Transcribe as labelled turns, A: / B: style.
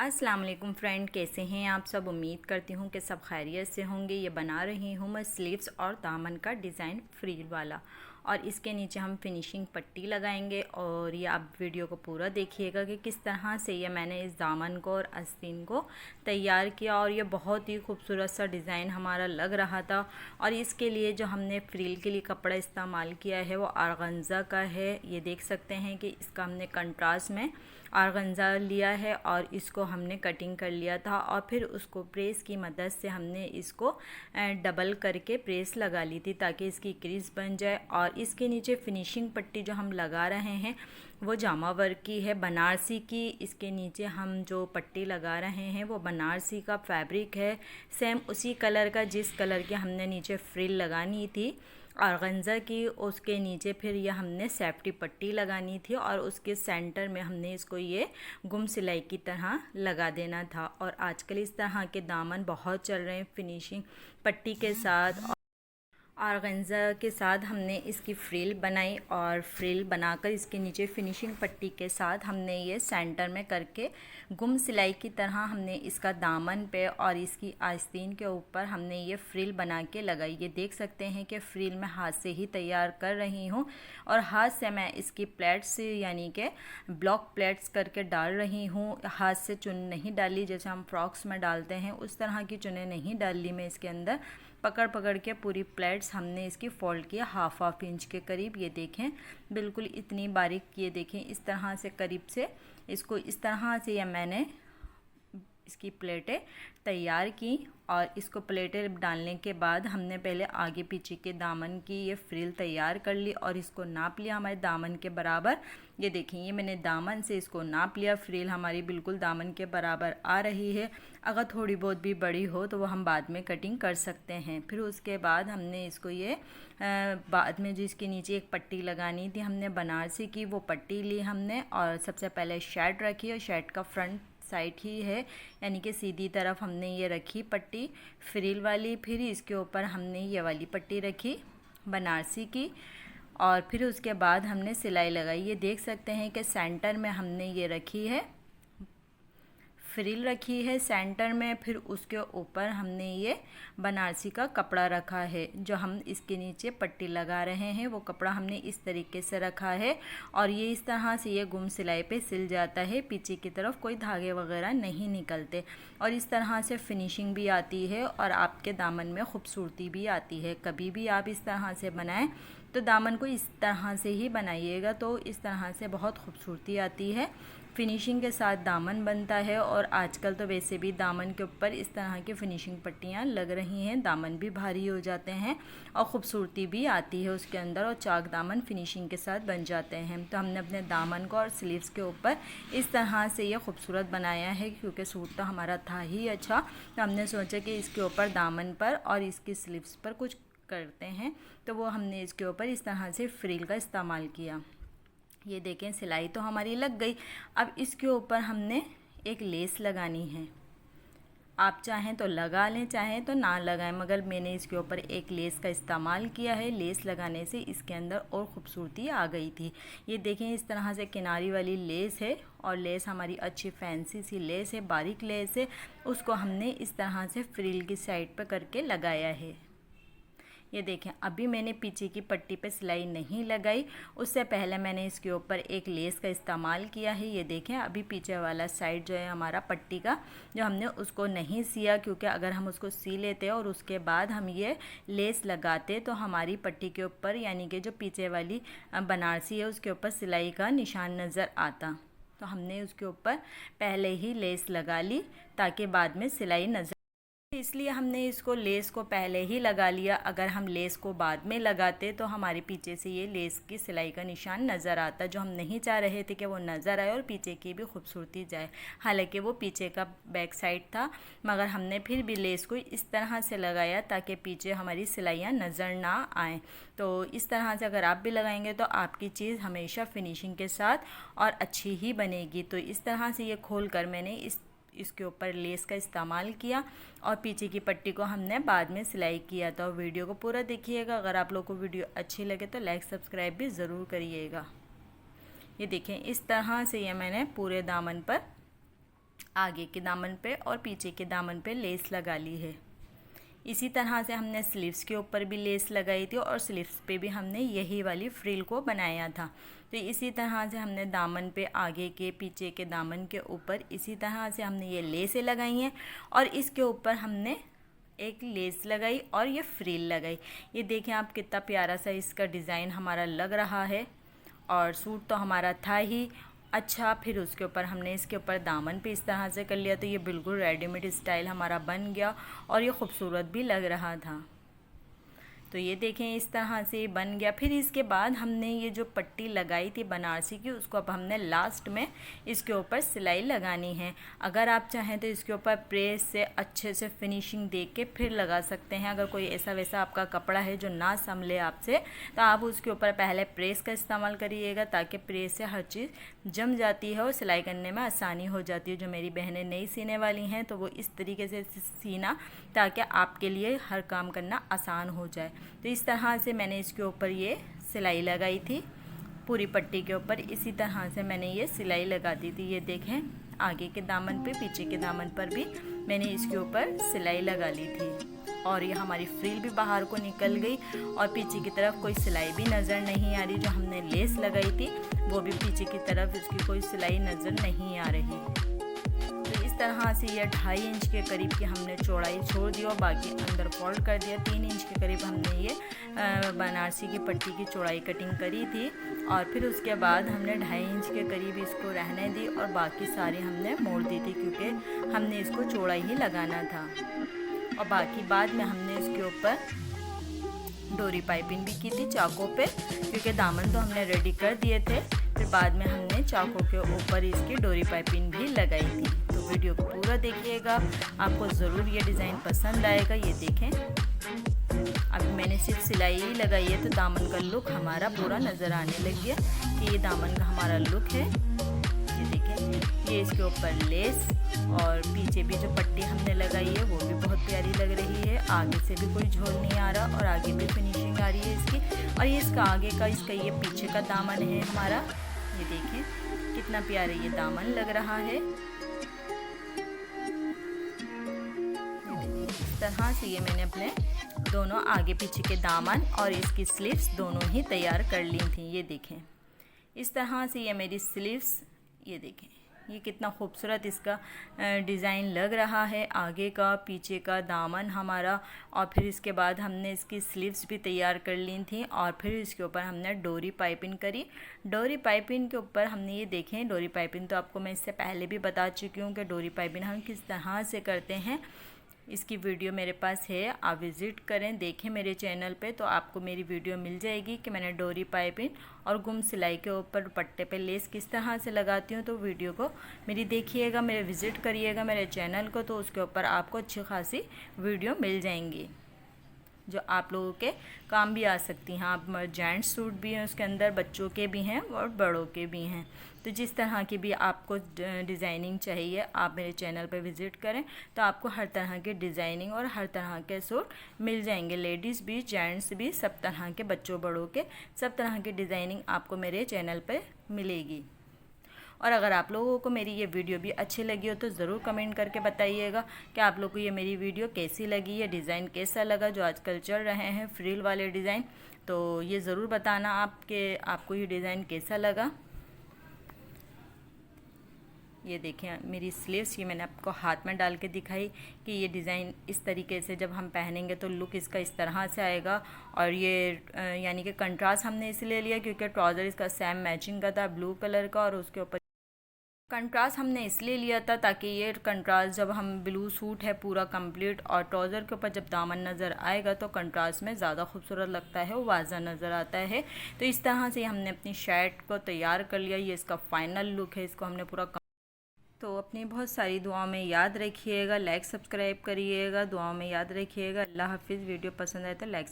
A: अस्सलाम वालेकुम फ्रेंड, कैसे हैं आप सब। उम्मीद करती हूँ कि सब खैरियत से होंगे। ये बना रही हूँ मैं स्लीव्स और दामन का डिज़ाइन फ्रिल वाला, और इसके नीचे हम फिनिशिंग पट्टी लगाएंगे। और ये आप वीडियो को पूरा देखिएगा कि किस तरह से ये मैंने इस दामन को और आस्तीन को तैयार किया। और ये बहुत ही खूबसूरत सा डिज़ाइन हमारा लग रहा था। और इसके लिए जो हमने फ्रिल के लिए कपड़ा इस्तेमाल किया है वो आरगंजा का है। ये देख सकते हैं कि इसका हमने कंट्रास्ट में आरगंजा लिया है और इसको हमने कटिंग कर लिया था, और फिर उसको प्रेस की मदद से हमने इसको डबल करके प्रेस लगा ली थी ताकि इसकी क्रीज बन जाए। और इसके नीचे फिनिशिंग पट्टी जो हम लगा रहे हैं वो जामा वर्क की है, बनारसी की। इसके नीचे हम जो पट्टी लगा रहे हैं वो बनारसी का फैब्रिक है, सेम उसी कलर का जिस कलर के हमने नीचे फ्रिल लगानी थी ऑर्गेन्जा की। उसके नीचे फिर ये हमने सेफ्टी पट्टी लगानी थी और उसके सेंटर में हमने इसको ये गुम सिलाई की तरह लगा देना था। और आजकल इस तरह के दामन बहुत चल रहे हैं फिनिशिंग पट्टी के साथ। ऑर्गेन्जा के साथ हमने इसकी फ्रिल बनाई, और फ्रिल बनाकर इसके नीचे फिनिशिंग पट्टी के साथ हमने ये सेंटर में करके गुम सिलाई की तरह हमने इसका दामन पे और इसकी आस्तीन के ऊपर हमने ये फ्रिल बना के लगाई। ये देख सकते हैं कि फ्रिल मैं हाथ से ही तैयार कर रही हूँ, और हाथ से मैं इसकी प्लेट्स यानी कि ब्लॉक प्लेट्स करके डाल रही हूँ। हाथ से चुन नहीं डाली जैसे हम फ्रॉक्स में डालते हैं, उस तरह की चुनें नहीं डाली मैं इसके अंदर। पकड़ पकड़ के पूरी प्लेट्स हमने इसकी फोल्ड किया हाफ इंच के करीब। ये देखें बिल्कुल इतनी बारीक, ये देखें इस तरह से करीब से इसको इस तरह से या मैंने इसकी प्लेटें तैयार की। और इसको प्लेटें डालने के बाद हमने पहले आगे पीछे के दामन की ये फ्रिल तैयार कर ली और इसको नाप लिया हमारे दामन के बराबर। ये देखें ये मैंने दामन से इसको नाप लिया, फ्रिल हमारी बिल्कुल दामन के बराबर आ रही है। अगर थोड़ी बहुत भी बड़ी हो तो वो हम बाद में कटिंग कर सकते हैं। फिर उसके बाद हमने इसको ये बाद में जो इसके नीचे एक पट्टी लगानी थी हमने बनारसी की, वो पट्टी ली हमने। और सबसे पहले शर्ट रखी, और शर्ट का फ्रंट साइड ही है यानी कि सीधी तरफ हमने ये रखी पट्टी फ्रिल वाली। फिर इसके ऊपर हमने ये वाली पट्टी रखी बनारसी की, और फिर उसके बाद हमने सिलाई लगाई। ये देख सकते हैं कि सेंटर में हमने ये रखी है फ्रिल रखी है सेंटर में। फिर उसके ऊपर हमने ये बनारसी का कपड़ा रखा है, जो हम इसके नीचे पट्टी लगा रहे हैं वो कपड़ा हमने इस तरीके से रखा है। और ये इस तरह से ये गुम सिलाई पे सिल जाता है, पीछे की तरफ कोई धागे वगैरह नहीं निकलते, और इस तरह से फिनिशिंग भी आती है और आपके दामन में खूबसूरती भी आती है। कभी भी आप इस तरह से बनाएं तो दामन को इस तरह से ही बनाइएगा, तो इस तरह से बहुत खूबसूरती आती है। फिनिशिंग के साथ दामन बनता है, और आजकल तो वैसे भी दामन के ऊपर इस तरह की फिनिशिंग पट्टियाँ लग रही हैं, दामन भी भारी हो जाते हैं और ख़ूबसूरती भी आती है उसके अंदर, और चाक दामन फिनिशिंग के साथ बन जाते हैं। तो हमने अपने दामन को और स्लीव्स के ऊपर इस तरह से ये खूबसूरत बनाया है, क्योंकि सूट तो हमारा था ही अच्छा, तो हमने सोचा कि इसके ऊपर दामन पर और इसकी स्लीव्स पर कुछ करते हैं। तो वो हमने इसके ऊपर इस तरह से फ्रिल का इस्तेमाल किया। ये देखें सिलाई तो हमारी लग गई। अब इसके ऊपर हमने एक लेस लगानी है, आप चाहें तो लगा लें चाहें तो ना लगाएं, मगर मैंने इसके ऊपर एक लेस का इस्तेमाल किया है। लेस लगाने से इसके अंदर और ख़ूबसूरती आ गई थी। ये देखें इस तरह से किनारी वाली लेस है, और लेस हमारी अच्छी फैंसी सी लेस है, बारीक लेस है। उसको हमने इस तरह से फ्रिल की साइड पर करके लगाया है। ये देखें अभी मैंने पीछे की पट्टी पे सिलाई नहीं लगाई, उससे पहले मैंने इसके ऊपर एक लेस का इस्तेमाल किया है। ये देखें अभी पीछे वाला साइड जो है हमारा पट्टी का, जो हमने उसको नहीं सिया, क्योंकि अगर हम उसको सी लेते और उसके बाद हम ये लेस लगाते तो हमारी पट्टी के ऊपर यानी कि जो पीछे वाली बनारसी है उसके ऊपर सिलाई का निशान नज़र आता। तो हमने उसके ऊपर पहले ही लेस लगा ली ताकि बाद में सिलाई नज़र, इसलिए हमने इसको लेस को पहले ही लगा लिया। अगर हम लेस को बाद में लगाते तो हमारे पीछे से ये लेस की सिलाई का निशान नज़र आता, जो हम नहीं चाह रहे थे कि वो नज़र आए और पीछे की भी खूबसूरती जाए। हालांकि वो पीछे का बैक साइड था, मगर हमने फिर भी लेस को इस तरह से लगाया ताकि पीछे हमारी सिलाइयाँ नज़र ना आएँ। तो इस तरह से अगर आप भी लगाएंगे तो आपकी चीज़ हमेशा फिनिशिंग के साथ और अच्छी ही बनेगी। तो इस तरह से ये खोल कर मैंने इसके ऊपर लेस का इस्तेमाल किया, और पीछे की पट्टी को हमने बाद में सिलाई किया। तो वीडियो को पूरा देखिएगा। अगर आप लोगों को वीडियो अच्छी लगे तो लाइक सब्सक्राइब भी ज़रूर करिएगा। ये देखें इस तरह से ये मैंने पूरे दामन पर आगे के दामन पे और पीछे के दामन पे लेस लगा ली है। इसी तरह से हमने स्लीव्स के ऊपर भी लेस लगाई थी और स्लीव्स पे भी हमने यही वाली फ्रिल को बनाया था। तो इसी तरह से हमने दामन पे आगे के पीछे के दामन के ऊपर इसी तरह से हमने ये लेसें लगाई हैं और इसके ऊपर हमने एक लेस लगाई और ये फ्रिल लगाई। ये देखें आप कितना प्यारा सा इसका डिज़ाइन हमारा लग रहा है। और सूट तो हमारा था ही अच्छा, फिर उसके ऊपर हमने इसके ऊपर दामन पे इस तरह से कर लिया तो ये बिल्कुल रेडीमेड स्टाइल हमारा बन गया और ये खूबसूरत भी लग रहा था। तो ये देखें इस तरह से बन गया। फिर इसके बाद हमने ये जो पट्टी लगाई थी बनारसी की, उसको अब हमने लास्ट में इसके ऊपर सिलाई लगानी है। अगर आप चाहें तो इसके ऊपर प्रेस से अच्छे से फिनिशिंग दे के फिर लगा सकते हैं। अगर कोई ऐसा वैसा आपका कपड़ा है जो ना संभले आपसे, तो आप उसके ऊपर पहले प्रेस का इस्तेमाल करिएगा, ताकि प्रेस से हर चीज़ जम जाती है और सिलाई करने में आसानी हो जाती है। जो मेरी बहनें नई सीने वाली हैं तो वो इस तरीके से सीना, ताकि आपके लिए हर काम करना आसान हो जाए। तो इस तरह से मैंने इसके ऊपर ये सिलाई लगाई थी पूरी पट्टी के ऊपर। इसी तरह से मैंने ये सिलाई लगा दी थी। ये देखें आगे के दामन पे पीछे के दामन पर भी मैंने इसके ऊपर सिलाई लगा ली थी और ये हमारी फ्रिल भी बाहर को निकल गई और पीछे की तरफ कोई सिलाई भी नज़र नहीं आ रही। जो हमने लेस लगाई थी वो भी पीछे की तरफ इसकी कोई सिलाई नज़र नहीं आ रही। तो इस तरह से यह 2.5 इंच के करीब की हमने चौड़ाई छोड़ दी और बाकी अंदर फोल्ड कर दिया। 3 इंच के करीब हमने ये बनारसी की पट्टी की चौड़ाई कटिंग करी थी और फिर उसके बाद हमने 2.5 इंच के करीब इसको रहने दी और बाकी सारी हमने मोड़ दी थी, क्योंकि हमने इसको चौड़ाई ही लगाना था। और बाकी बाद में हमने इसके ऊपर डोरी पाइपिंग भी की थी चाकों पे, क्योंकि दामन तो हमने रेडी कर दिए थे। फिर बाद में हमने चाकों के ऊपर इसकी डोरी पाइपिंग भी लगाई थी। तो वीडियो को पूरा देखिएगा, आपको ज़रूर ये डिज़ाइन पसंद आएगा। ये देखें अभी मैंने सिर्फ सिलाई ही लगाई है तो दामन का लुक हमारा पूरा नज़र आने लग गया कि ये दामन का हमारा लुक है। ये देखें ये इसके ऊपर लेस और पीछे भी जो पट्टी हमने लगाई है वो भी बहुत प्यारी लग रही है। आगे से भी कोई झोल नहीं आ रहा और आगे भी फिनिशिंग आ रही है इसकी। और ये इसका आगे का ये पीछे का दामन है हमारा। ये देखें कितना प्यारा ये दामन लग रहा है। इस तरह से ये मैंने अपने दोनों आगे पीछे के दामन और इसकी स्लीव्स दोनों ही तैयार कर ली थी। ये देखें इस तरह से ये मेरी स्लीव्स, ये देखें ये कितना खूबसूरत इसका डिज़ाइन लग रहा है। आगे का पीछे का दामन हमारा और फिर इसके बाद हमने इसकी स्लीव्स भी तैयार कर ली थी और फिर इसके ऊपर हमने डोरी पाइपिंग करी। डोरी पाइपिंग के ऊपर हमने ये देखें, डोरी पाइपिंग तो आपको मैं इससे पहले भी बता चुकी हूँ कि डोरी पाइपिंग हम किस तरह से करते हैं। इसकी वीडियो मेरे पास है, आप विज़िट करें, देखें मेरे चैनल पे, तो आपको मेरी वीडियो मिल जाएगी कि मैंने डोरी पाइपिंग और गुम सिलाई के ऊपर दुपट्टे पे लेस किस तरह से लगाती हूँ। तो वीडियो को मेरी देखिएगा, मेरे विज़िट करिएगा मेरे चैनल को, तो उसके ऊपर आपको अच्छी खासी वीडियो मिल जाएंगी जो आप लोगों के काम भी आ सकती हैं। आप जेंट्स सूट भी हैं उसके अंदर, बच्चों के भी हैं और बड़ों के भी हैं। तो जिस तरह की भी आपको डिज़ाइनिंग चाहिए आप मेरे चैनल पर विज़िट करें, तो आपको हर तरह के डिज़ाइनिंग और हर तरह के सूट मिल जाएंगे। लेडीज़ भी जेंट्स भी, सब तरह के, बच्चों बड़ों के, सब तरह की डिज़ाइनिंग आपको मेरे चैनल पर मिलेगी। और अगर आप लोगों को मेरी ये वीडियो भी अच्छी लगी हो तो ज़रूर कमेंट करके बताइएगा कि आप लोग को ये मेरी वीडियो कैसी लगी, ये डिज़ाइन कैसा लगा जो आजकल चल रहे हैं फ्रिल वाले डिज़ाइन। तो ये ज़रूर बताना आपको ये डिज़ाइन कैसा लगा। ये देखें मेरी स्लीव्स, ये मैंने आपको हाथ में डाल के दिखाई कि ये डिज़ाइन इस तरीके से जब हम पहनेंगे तो लुक इसका इस तरह से आएगा। और ये यानी कि कंट्रास्ट हमने इसलिए लिया क्योंकि ट्राउज़र इसका सेम मैचिंग का था, ब्लू कलर का, और उसके ऊपर कंट्रास्ट हमने इसलिए लिया था ताकि ये कंट्रास्ट जब हम ब्लू सूट है पूरा कंप्लीट और ट्राउज़र के ऊपर जब दामन नज़र आएगा तो कंट्रास्ट में ज़्यादा खूबसूरत लगता है, वो वाज़ा नज़र आता है। तो इस तरह से हमने अपनी शर्ट को तैयार कर लिया। ये इसका फाइनल लुक है, इसको हमने पूरा। तो अपनी बहुत सारी दुआओं में याद रखिएगा, लाइक सब्सक्राइब करिएगा, दुआओं में याद रखिएगा। अल्लाह हाफिज़। वीडियो पसंद आए तो लाइक